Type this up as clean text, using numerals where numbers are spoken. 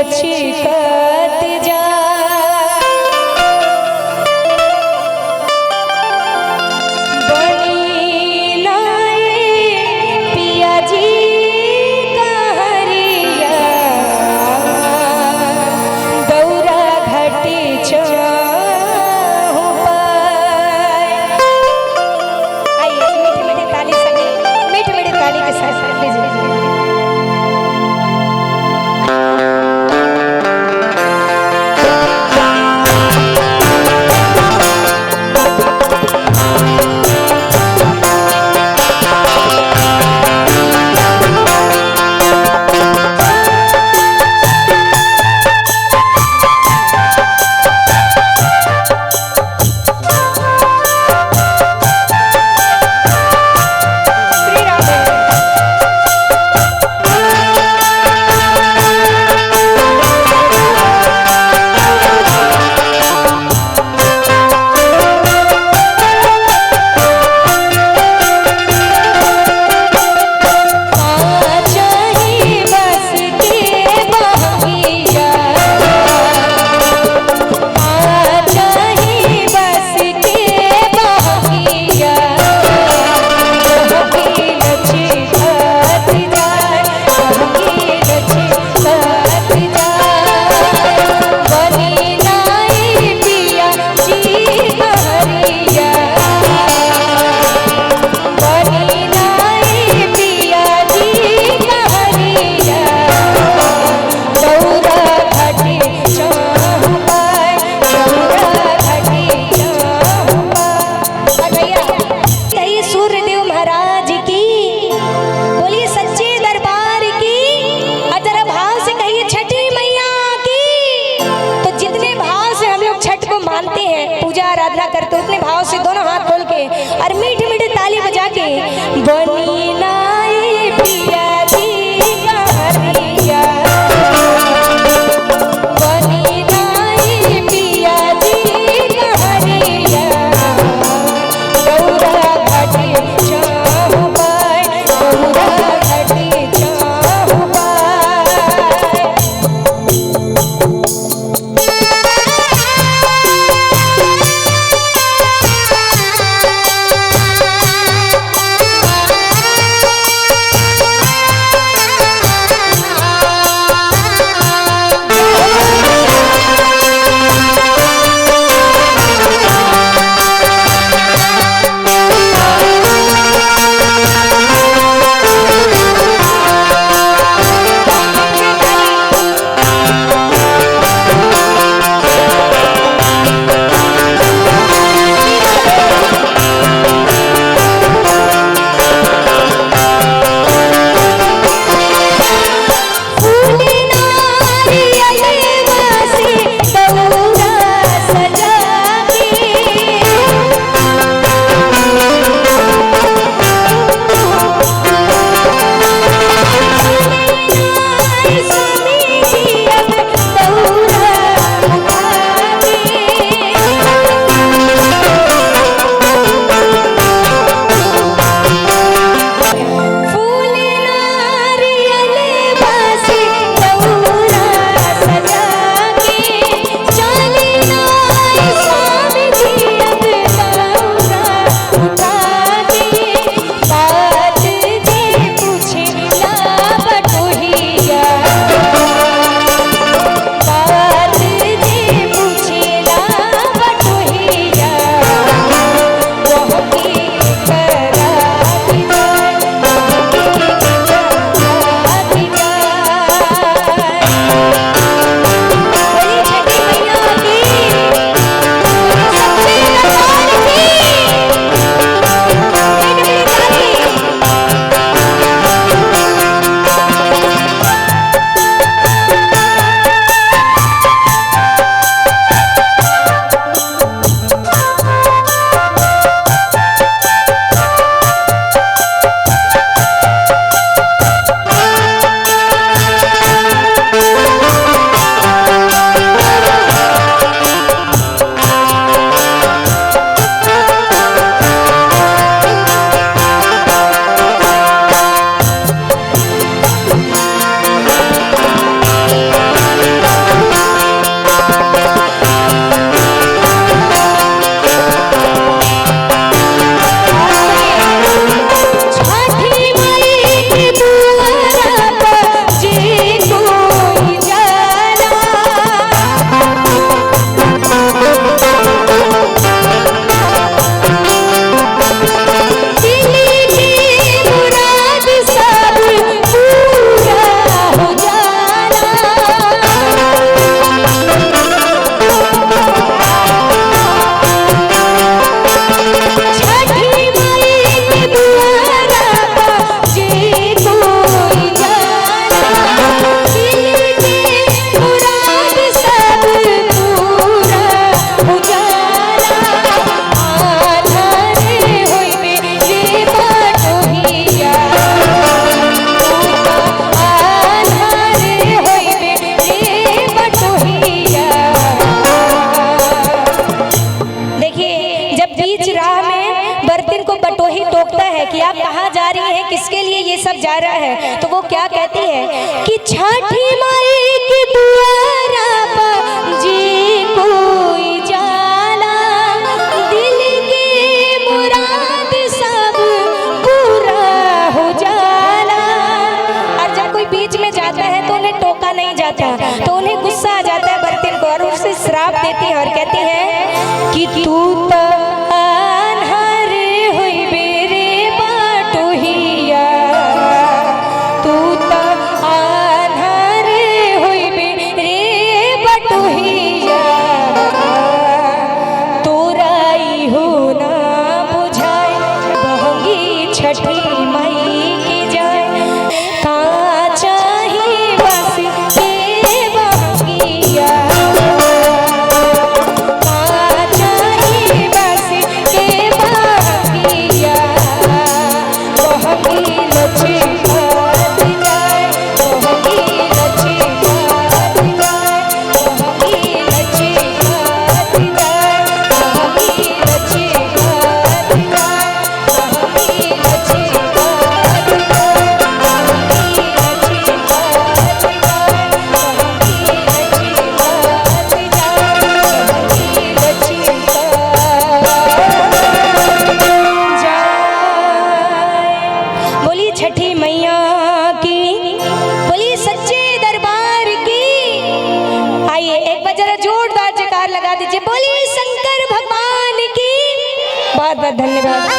लचकत जा करते उतने भाव से दोनों हाथ खोल के और मीठी मीठी ताली बजा के बनी नाई पिया जी का हरिया बनी नाई पिया जी का हरिया गौरा घाटी चाहुबाई गौरा घाटी चाहुबाई श्राप देती हैं और कहती हैं कि तू तो अनहर हुई बेरे बाटोहिया, तू तो अनहर हुई बेरे बाटोहिया, तोराई हो ना बुझाए बहंगी छठी मई की जाए, कहाँ चाही बस के बहंगिया, कहाँ चाही बस के बहंगिया, बहंगी लचकात जाए, बहंगी लचकात जाए, बहंगी लचकात जाए, बहंगी लचकात जाए, बहंगी लचकात जाए। बोली छठी मैया की, बोली सच्चे दरबार की। आइए एक बार जरा जोरदार जयकार लगा दीजिए, बोली शंकर भगवान की। बहुत बहुत धन्यवाद।